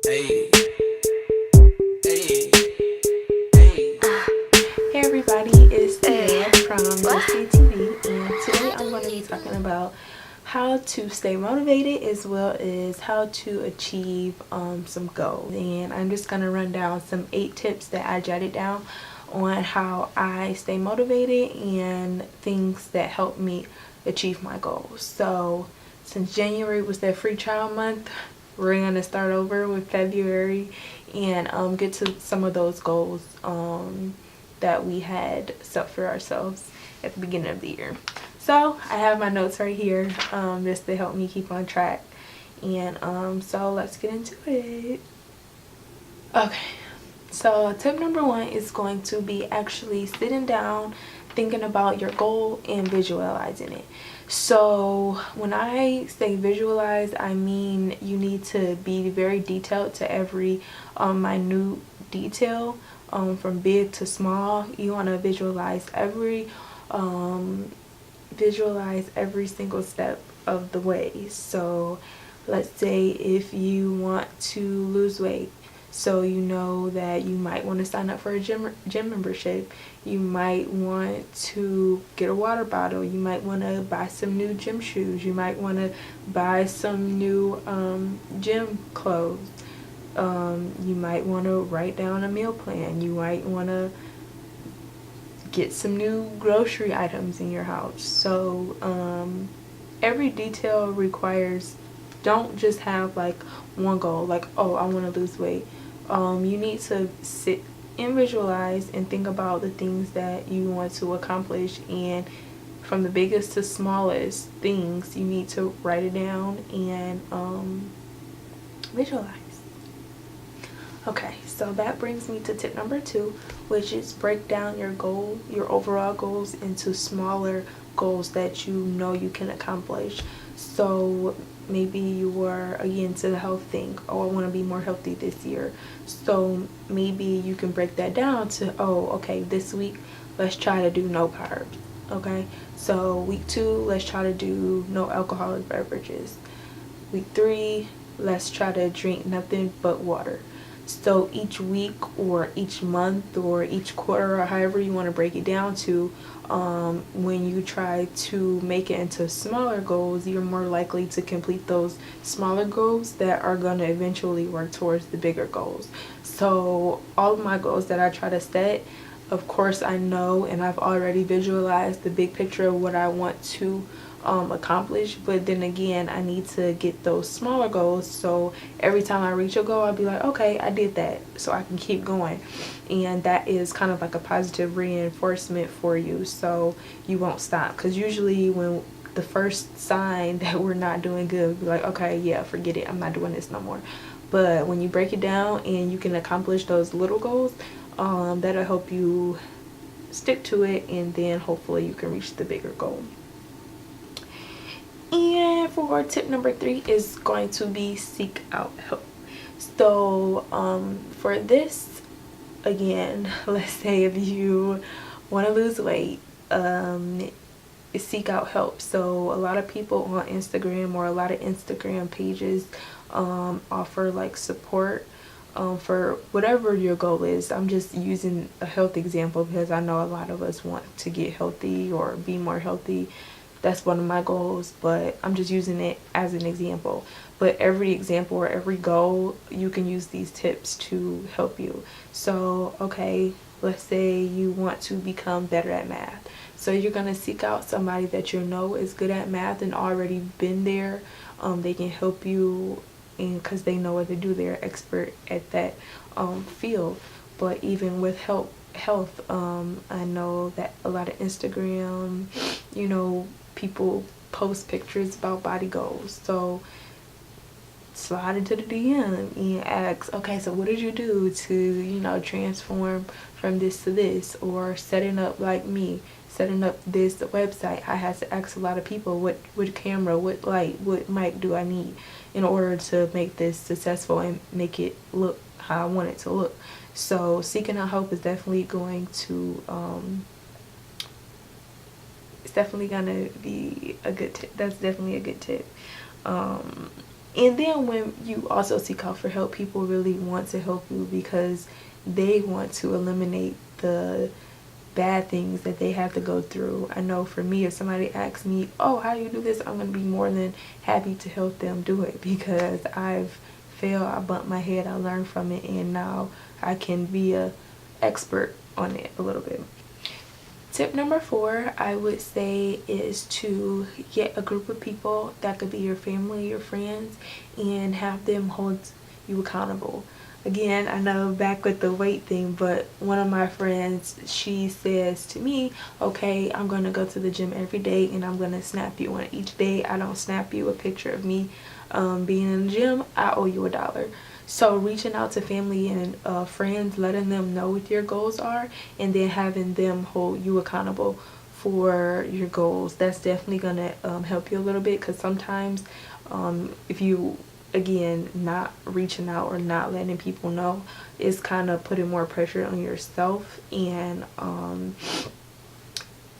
Hey, hey, hey. Hey everybody, it's Tia from TV, and today I'm going to be talking about how to stay motivated as well as how to achieve some goals. And I'm just going to run down some 8 tips that I jotted down on how I stay motivated and things that help me achieve my goals. So since January was that free trial month, we're going to start over with February and get to some of those goals that we had set for ourselves at the beginning of the year. So I have my notes right here just to help me keep on track. And so let's get into it. Okay, so tip number 1 is going to be actually sitting down, thinking about your goal and visualizing it. So when I say visualize, I mean you need to be very detailed to every minute detail, from big to small. You want to visualize every single step of the way. So let's say if you want to lose weight, so you know that you might want to sign up for a gym membership. You might want to get a water bottle. You might want to buy some new gym shoes. You might want to buy some new gym clothes. You might want to write down a meal plan. You might want to get some new grocery items in your house. So every detail requires, don't just have like one goal, like, oh, I want to lose weight. You need to sit and visualize and think about the things that you want to accomplish, and from the biggest to smallest things you need to write it down and visualize. Okay, so that brings me to tip number 2, which is break down your overall goals into smaller goals that you know you can accomplish. So maybe you are again to the health thing. Oh, I want to be more healthy this year. So maybe you can break that down to, oh, okay, this week let's try to do no carbs. Okay, so week 2, let's try to do no alcoholic beverages. Week 3, let's try to drink nothing but water. So each week or each month or each quarter, or however you want to break it down to, when you try to make it into smaller goals, you're more likely to complete those smaller goals that are going to eventually work towards the bigger goals. So all of my goals that I try to set, of course I know and I've already visualized the big picture of what I want to accomplish, but then again I need to get those smaller goals, so every time I reach a goal I'll be like, okay, I did that, so I can keep going. And that is kind of like a positive reinforcement for you, so you won't stop. Because usually when the first sign that we're not doing good, we'll be like, okay, yeah, forget it, I'm not doing this no more. But when you break it down and you can accomplish those little goals, that'll help you stick to it, and then hopefully you can reach the bigger goal. And for tip number 3 is going to be seek out help. So for this, again, let's say if you want to lose weight, seek out help. So a lot of people on Instagram, or a lot of Instagram pages, offer like support for whatever your goal is. I'm just using a health example because I know a lot of us want to get healthy or be more healthy. That's one of my goals, but I'm just using it as an example. But every example or every goal, you can use these tips to help you. So okay, let's say you want to become better at math. So you're going to seek out somebody that you know is good at math and already been there. They can help you, and because they know what to do, they're expert at that field. But even with health, I know that a lot of Instagram, people post pictures about body goals. So slide into the DM and ask, okay, so what did you do to, transform from this to this? Or setting up, like me, setting up this website, I had to ask a lot of people, what camera, what light, what mic do I need in order to make this successful and make it look how I want it to look. So seeking out help is definitely going to it's definitely gonna be a good tip. That's definitely a good tip. And then when you also seek out for help, people really want to help you because they want to eliminate the bad things that they have to go through. I know for me, if somebody asks me, oh, how do you do this, I'm going to be more than happy to help them do it, because I've failed, I bumped my head, I learned from it, and now I can be a expert on it a little bit. Tip number 4, I would say, is to get a group of people that could be your family, your friends, and have them hold you accountable. Again, I know back with the weight thing, but one of my friends, she says to me, okay, I'm going to go to the gym every day and I'm going to snap you. And each day I don't snap you a picture of me being in the gym, I owe you $1. So reaching out to family and friends, letting them know what your goals are, and then having them hold you accountable for your goals, that's definitely going to help you a little bit, because sometimes if you, again, not reaching out or not letting people know, is kind of putting more pressure on yourself, and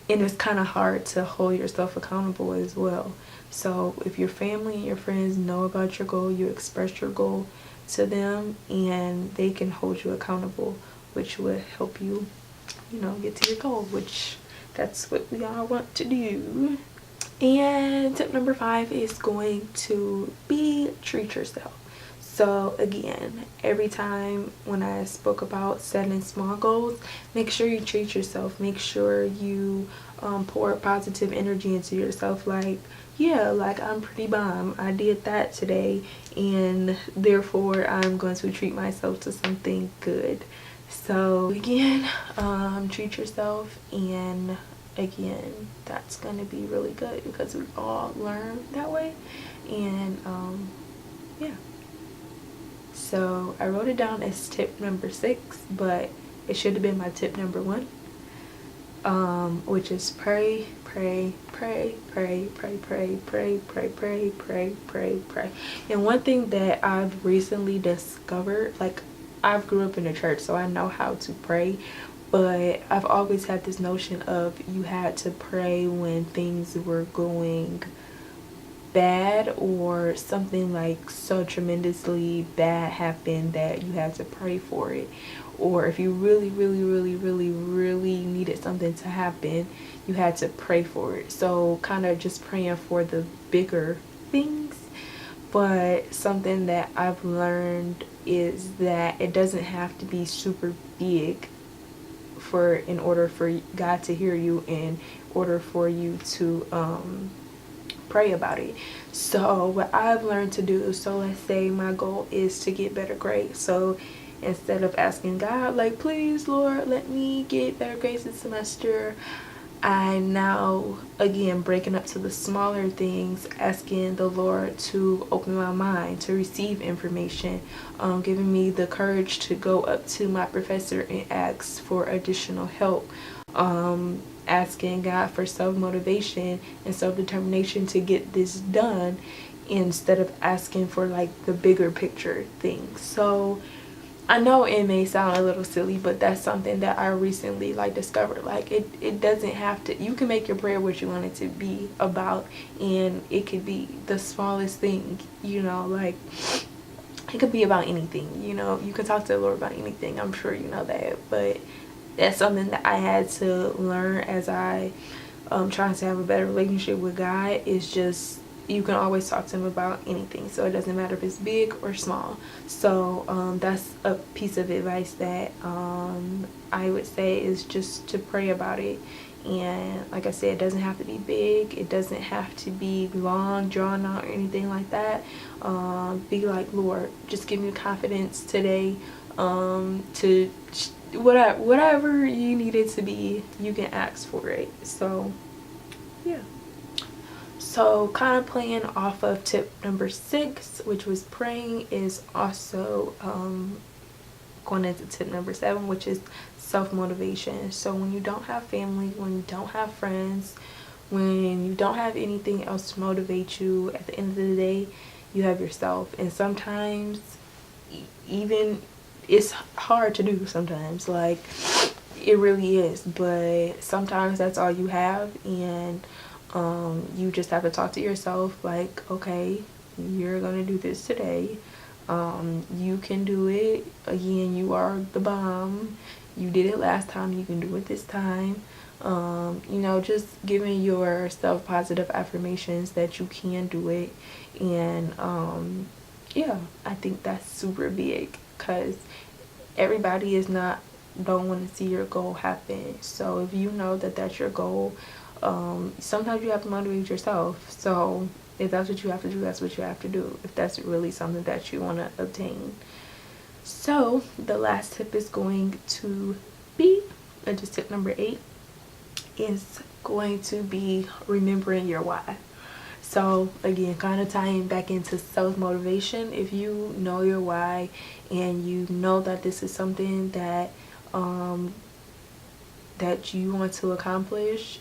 it's kind of hard to hold yourself accountable as well. So if your family and your friends know about your goal, you express your goal to them and they can hold you accountable, which would help you, get to your goal, which that's what we all want to do. And tip number 5 is going to be treat yourself. So again, every time when I spoke about setting small goals, make sure you treat yourself. Make sure you pour positive energy into yourself. Like, yeah, like, I'm pretty bomb, I did that today, and therefore I'm going to treat myself to something good. So again, treat yourself, and again, that's going to be really good because we all learn that way. And yeah, so I wrote it down as tip number 6, but it should have been my tip number 1, which is pray, pray, pray, pray, pray, pray, pray, pray, pray, pray, pray, pray. And one thing that I've recently discovered, like, I've grew up in the church, so I know how to pray, but I've always had this notion of you had to pray when things were going bad, or something like so tremendously bad happened that you had to pray for it, or if you really needed something to happen, you had to pray for it. So kind of just praying for the bigger things. But something that I've learned is that it doesn't have to be super big in order for God to hear you, in order for you to pray about it. So what I've learned to do, so let's say my goal is to get better grades. So instead of asking God, like, please Lord, let me get better grades this semester, I now, again, breaking up to the smaller things, asking the Lord to open my mind to receive information, giving me the courage to go up to my professor and ask for additional help, asking God for self-motivation and self-determination to get this done, instead of asking for like the bigger picture things. So I know it may sound a little silly, but that's something that I recently discovered. Like, it doesn't have to, you can make your prayer what you want it to be about, and it could be the smallest thing, like, it could be about anything, you can talk to the Lord about anything. I'm sure you know that, but that's something that I had to learn as I trying to have a better relationship with God, is just, you can always talk to him about anything, so it doesn't matter if it's big or small. So that's a piece of advice that I would say, is just to pray about it. And like I said, it doesn't have to be big, it doesn't have to be long, drawn out, or anything like that. Be like, Lord, just give me confidence today to whatever you need it to be, you can ask for it. So yeah. So kind of playing off of tip number 6, which was praying, is also going into tip number 7, which is self-motivation. So when you don't have family, when you don't have friends, when you don't have anything else to motivate you, at the end of the day, you have yourself. And sometimes even it's hard to do sometimes, like, it really is, but sometimes that's all you have, and you just have to talk to yourself, like, okay, you're gonna do this today. You can do it. Again, you are the bomb. You did it last time, you can do it this time. You know, just giving yourself positive affirmations that you can do it. And yeah, I think that's super big, because everybody is not don't want to see your goal happen. So if you know that that's your goal, sometimes you have to motivate yourself. So if that's what you have to do, that's what you have to do, if that's really something that you want to obtain. So the last tip is going to be, just tip number 8 is going to be remembering your why. So again, kind of tying back into self-motivation. If you know your why and you know that this is something that that you want to accomplish,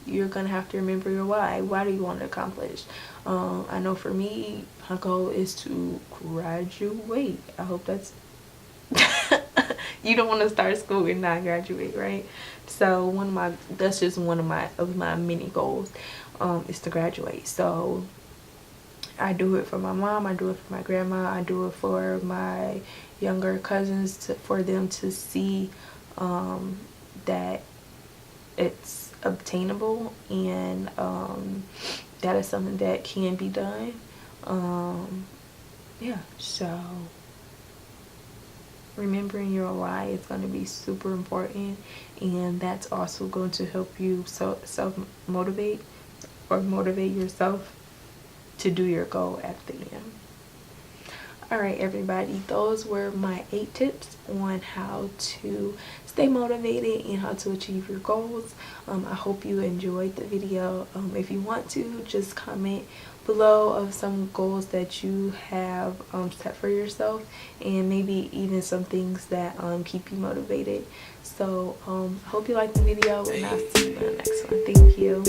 you're gonna have to remember your why. Why do you want to accomplish? I know for me, my goal is to graduate. I hope that's you don't want to start school and not graduate, right? So that's just one of my many goals, is to graduate. So I do it for my mom, I do it for my grandma, I do it for my younger cousins, for them to see that it's obtainable, and that is something that can be done. Yeah, so remembering your why is going to be super important, and that's also going to help you self-motivate, or motivate yourself to do your goal at the end. Alright everybody, those were my 8 tips on how to stay motivated and how to achieve your goals. I hope you enjoyed the video. If you want to, just comment below of some goals that you have set for yourself, and maybe even some things that keep you motivated. So I hope you liked the video, and I'll see you in the next one. Thank you.